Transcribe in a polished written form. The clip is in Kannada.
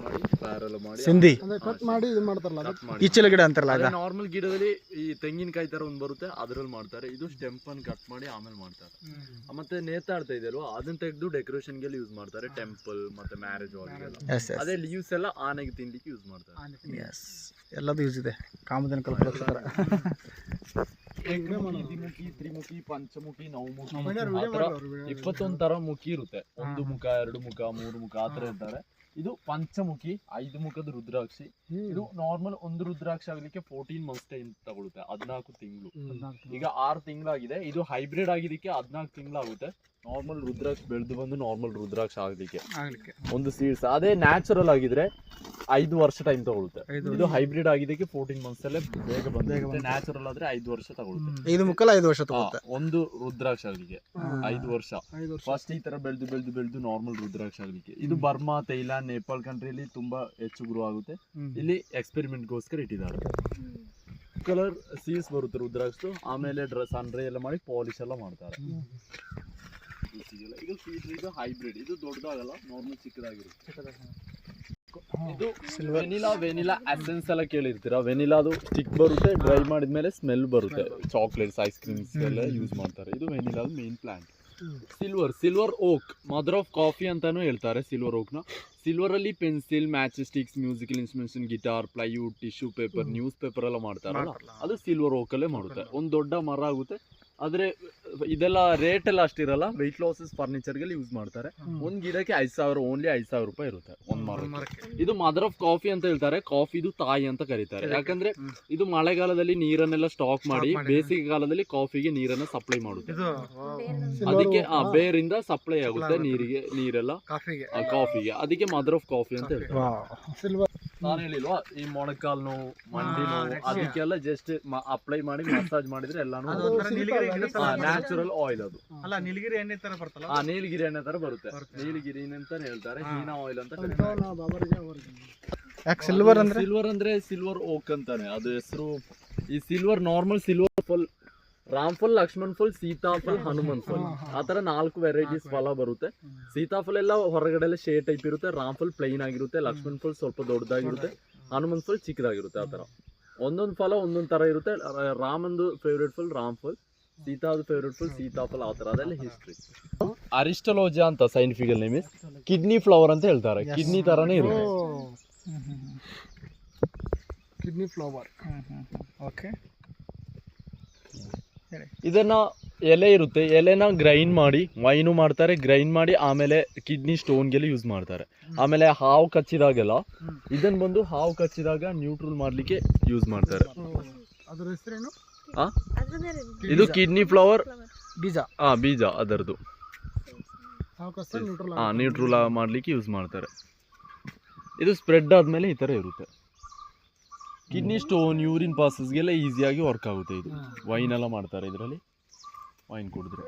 ಮಾಡಿ ಪ್ಯಾರಲ್ ಮಾಡಿ ಸಿಂಧಿ ಕಟ್ ಮಾಡಿ ಇದು ಮಾಡ್ತಾರಲ್ಲ ಈಚಲ ಗಿಡ ಅಂತಾರಲ್ಲ ಅದ ನಾರ್ಮಲ್ ಗಿಡದಲ್ಲಿ ಈ ತೆಂಗಿನಕಾಯಿ ತರ ಒಂದ್ ಬರುತ್ತೆ ಅದ್ರಲ್ಲಿ ಮಾಡ್ತಾರೆ. ಇದು ಸ್ಟೆಂಪ್ ಅನ್ನು ಕಟ್ ಮಾಡಿ ಆಮೇಲೆ ಮಾಡ್ತಾರೆ. ಮತ್ತೆ ನೇತಾಡ್ತಾ ಇದೆ ಅಲ್ವಾ, ಅದನ್ನ ತೆಗೆದು ಡೆಕೋರೇಷನ್ ಗೆಲ್ಲ ಯೂಸ್ ಮಾಡ್ತಾರೆ. ಟೆಂಪಲ್ ಮತ್ತೆ ಮ್ಯಾರೇಜ್ ಅದೇ ಲೀವ್ಸ್ ಎಲ್ಲ ಆನೆಗೆ ತಿನ್ಲಿಕ್ಕೆ ಯೂಸ್ ಮಾಡ್ತಾರೆ. ಎಲ್ಲದೂ ಯೂಸ್ ಇದೆ. ಕಾಮಧೇನು ಕಲ್ಪವೃಕ್ಷ ದ್ವಿಮುಖಿ, ತ್ರಿಮುಖಿ, ಪಂಚಮುಖಿ, ನವಮುಖಿ, 21 ತರ ಮುಖಿ ಇರುತ್ತೆ. 1 ಮುಖ, 2 ಮುಖ, 3 ಮುಖ ಆತರ ಇರ್ತಾರೆ. ಇದು ಪಂಚಮುಖಿ, 5 ಮುಖದ ರುದ್ರಾಕ್ಷಿ. ಇದು ನಾರ್ಮಲ್ ಒಂದು ರುದ್ರಾಕ್ಷಿ ಆಗ್ಲಿಕ್ಕೆ 14 ಮಂತ್ಸ್ ಟೈಮ್ ತಗೊಳುತ್ತೆ, 14 ತಿಂಗಳು. ಈಗ 6 ತಿಂಗಳಾಗಿದೆ. ಇದು ಹೈಬ್ರಿಡ್ ಆಗಿದ್ದಕ್ಕೆ 14 ತಿಂಗಳಾಗುತ್ತೆ. ನಾರ್ಮಲ್ ರುದ್ರಾಕ್ಷಿ ಬೆಳೆದು ಬಂದು ನಾರ್ಮಲ್ ರುದ್ರಾಕ್ಷಿ ಆಗ್ಲಿಕ್ಕೆ ಒಂದು ಸೀಡ್ಸ್. ಅದೇ ನ್ಯಾಚುರಲ್ ಆಗಿದ್ರೆ 5 ವರ್ಷ ಟೈಮ್ ತಗೊಳುತ್ತೆ. ಇದು ಹೈಬ್ರಿಡ್ ಆಗಿದ್ದಕ್ಕೆ 14 ಮಂತ್ಸ್ ಅಲ್ಲೇ ಬೇಗ ಬಂದು, ನ್ಯಾಚುರಲ್ ಆದ್ರೆ 5 ವರ್ಷ ತಗೊಳುತ್ತೆ. 5 ಮುಖಲ್ಲ 5 ವರ್ಷ ತಗೊಳುತ್ತೆ ಒಂದು ರುದ್ರಾಕ್ಷಿ ಆಗ್ಲಿಕ್ಕೆ 5 ವರ್ಷ. ಫಸ್ಟ್ ಈ ತರ ಬೆಳೆದು ನಾರ್ಮಲ್ ರುದ್ರಾಕ್ಷಿ ಆಗ್ಲಿಕ್ಕೆ. ಇದು ಬರ್ಮಾ, ಥೈಲ್ಯಾಂಡ್, ನೇಪಾಲ್ ಕಂಟ್ರಿಯಲ್ಲಿ ತುಂಬಾ ಹೆಚ್ಚು ಗ್ರೋ ಆಗುತ್ತೆ. ಇಲ್ಲಿ ಎಕ್ಸ್ಪೆರಿಮೆಂಟ್ ಗೋಸ್ಕರ ಇಟ್ಟಿದ್ದಾರೆ. ಕಲರ್ ಸೀಡ್ಸ್ ಬರುತ್ತೆ ರುದ್ರಾಕ್ಷಿ. ಆಮೇಲೆ ಸನ್ರೈ ಎಲ್ಲ ಮಾಡಿ ಪಾಲಿಶ್ ಎಲ್ಲ ಮಾಡ್ತಾರೆ. ಇದು ಇದು ಹೈಬ್ರಿಡ್. ಇದು ದೊಡ್ಡದಾಗಲ್ಲ, ನಾರ್ಮಲ್ ಚಿಕ್ಕದಾಗಿರುತ್ತೆ. ಇದು ವೆನಿಲಾ ಎಸೆನ್ಸ್ ಎಲ್ಲ ಕೇಳಿರ್ತೀರಾ. ವೆನಿಲಾದು ಸ್ಟಿಕ್ ಬರುತ್ತೆ, ಡ್ರೈ ಮಾಡಿದ್ಮೇಲೆ ಸ್ಮೆಲ್ ಬರುತ್ತೆ. ಚಾಕ್ಲೇಟ್ಸ್, ಐಸ್ ಕ್ರೀಮ್ಸ್ ಎಲ್ಲ ಯೂಸ್ ಮಾಡ್ತಾರೆ. ಇದು ವೆನಿಲಾದ main plant. Silver oak, mother of coffee ಅಂತಾನು ಹೇಳ್ತಾರೆ ಸಿಲ್ವರ್ ಓಕ್ ನ. ಸಿಲ್ವರ್ ಅಲ್ಲಿ pencil, match sticks, musical instruments, guitar, plywood, tissue paper, newspaper ಎಲ್ಲ ಮಾಡ್ತಾರಲ್ಲ, ಅದು ಸಿಲ್ವರ್ ಓಕ್ ಅಲ್ಲೇ ಮಾಡುತ್ತೆ. ಒಂದು ದೊಡ್ಡ ಮರ ಆಗುತ್ತೆ. ಆದ್ರೆ ಇದೆಲ್ಲ ರೇಟ್ ಎಲ್ಲ ಅಷ್ಟಿರಲ್ಲ. ವೆಯ್ಟ್ ಲಾಸಸ್ ಫರ್ನಿಚರ್ಗೆ ಯೂಸ್ ಮಾಡ್ತಾರೆ. ಒಂದ್ ಗಿಡಕ್ಕೆ 5,000, ಓನ್ಲಿ 5,000 ರೂಪಾಯಿ ಇರುತ್ತೆ ಒಂದ್ ಮರಕ್ಕೆ. ಇದು ಮದರ್ ಆಫ್ ಕಾಫಿ ಅಂತ ಹೇಳ್ತಾರೆ. ಕಾಫಿದು ತಾಯಿ ಅಂತ ಕರೀತಾರೆ. ಯಾಕಂದ್ರೆ ಇದು ಮಳೆಗಾಲದಲ್ಲಿ ನೀರನ್ನೆಲ್ಲ ಸ್ಟಾಕ್ ಮಾಡಿ ಬೇಸಿಗೆ ಕಾಲದಲ್ಲಿ ಕಾಫಿಗೆ ನೀರನ್ನ ಸಪ್ಲೈ ಮಾಡುತ್ತೆ. ಅದಕ್ಕೆ ಬೇರಿಂದ ಸಪ್ಲೈ ಆಗುತ್ತೆ ನೀರೆಲ್ಲ ಕಾಫಿಗೆ. ಅದಕ್ಕೆ ಮದರ್ ಆಫ್ ಕಾಫಿ ಅಂತ ಹೇಳ್ತಾರೆ. ನಾನು ಹೇಳಿಲ್ವಾ, ಈ ಮೊಣಕಾಲ್ ನೋವು, ಮಂಡಿ ನೋವು, ಅದಕ್ಕೆಲ್ಲ ಜಸ್ಟ್ ಅಪ್ಲೈ ಮಾಡಿ ಮಸಾಜ್ ಮಾಡಿದ್ರೆ ಎಲ್ಲಾನು ನ್ಯಾಚುರಲ್ ಆಯಿಲ್. ಅದು ನೀಲಗಿರಿ ಎಣ್ಣೆ ತರ ಬರ್ತಲ್ಲ, ನೀಲಗಿರಿ ಎಣ್ಣೆ ತರ ಬರುತ್ತೆ. ನೀಲಗಿರಿ ಅಂತಾನೆ ಹೇಳ್ತಾರೆ, ಹೀನಾ ಆಯಿಲ್ ಅಂತ. ಸಿಲ್ವರ್ ಅಂದ್ರೆ ಸಿಲ್ವರ್ ಓಕ್ ಅಂತಾನೆ ಅದು ಹೆಸರು. ಈ ಸಿಲ್ವರ್ ನಾರ್ಮಲ್ ಸಿಲ್ವರ್ ಫುಲ್, ರಾಮ್ಫಲ್, ಲಕ್ಷ್ಮಣ್ ಫಲ್, ಸೀತಾಫಲ್, ಹನುಮನ್ ಫಲ್, ಆತರ 4 ವೆರೈಟೀಸ್ ಫಲ ಬರುತ್ತೆ. ಸೀತಾಫಲ್ ಎಲ್ಲ ಹೊರಗಡೆ ಎಲ್ಲ ಶೇಡ್ ಟೈಪ್ ಇರುತ್ತೆ. ರಾಮ್ಫಲ್ ಪ್ಲೈನ್ ಆಗಿರುತ್ತೆ. ಲಕ್ಷ್ಮಣ್ ಫಲ್ ಸ್ವಲ್ಪ ದೊಡ್ಡದಾಗಿರುತ್ತೆ. ಹನುಮನ್ ಫಲ್ ಚಿಕ್ಕದಾಗಿರುತ್ತೆ. ಆತರ ಒಂದೊಂದು ಫಲ ಒಂದೊಂದು ತರ ಇರುತ್ತೆ. ರಾಮಂದು ಫೇವ್ರೇಟ್ ಫಲ್ ರಾಮ್ಫಲ್, ಸೀತಾದ ಫೇವ್ರೇಟ್ ಫಲ್ ಸೀತಾಫಲ್. ಆತರ ಅದೆಲ್ಲ ಹಿಸ್ಟ್ರಿ. ಅರಿಸ್ಟಲೋಜಾ ಅಂತ scientifical name is kidney flower ಅಂತ ಹೇಳ್ತಾರೆ. ಕಿಡ್ನಿ ತರಾನೇ ಇರುತ್ತೆ. Kidney flower. ಓಕೆ. ಇದನ್ನ ಎಲೆ ಇರುತ್ತೆ, ಎಲೆನ ಗ್ರೈಂಡ್ ಮಾಡಿ ವೈನು ಮಾಡ್ತಾರೆ. ಗ್ರೈಂಡ್ ಮಾಡಿ ಆಮೇಲೆ ಕಿಡ್ನಿ ಸ್ಟೋನ್ಗೆಲ್ಲ ಯೂಸ್ ಮಾಡ್ತಾರೆ. ಆಮೇಲೆ ಹಾವು ಕಚ್ಚಿದಾಗೆಲ್ಲ ಇದನ್ನ ಬಂದು ಹಾವು ಕಚ್ಚಿದಾಗ ನ್ಯೂಟ್ರಲ್ ಮಾಡ್ಲಿಕ್ಕೆ ಯೂಸ್ ಮಾಡ್ತಾರೆ. ಅದರ ಹೆಸರೇನು? ಇದು ಕಿಡ್ನಿ ಫ್ಲವರ್ ಬೀಜ. ಬೀಜ ಅದರದ್ದು ನ್ಯೂಟ್ರಲ್ ಮಾಡ್ಲಿಕ್ಕೆ ಯೂಸ್ ಮಾಡ್ತಾರೆ. ಇದು ಸ್ಪ್ರೆಡ್ ಆದ್ಮೇಲೆ ಈ ತರ ಇರುತ್ತೆ. ಕಿಡ್ನಿ ಸ್ಟೋನ್, ಯೂರಿನ್ ಪಾಸಸ್ಗೆಲ್ಲ ಈಸಿಯಾಗಿ ವರ್ಕ್ ಆಗುತ್ತೆ. ಇದು ವೈನ್ ಎಲ್ಲ ಮಾಡ್ತಾರೆ. ಇದರಲ್ಲಿ ವೈನ್ ಕುಡಿದ್ರೆ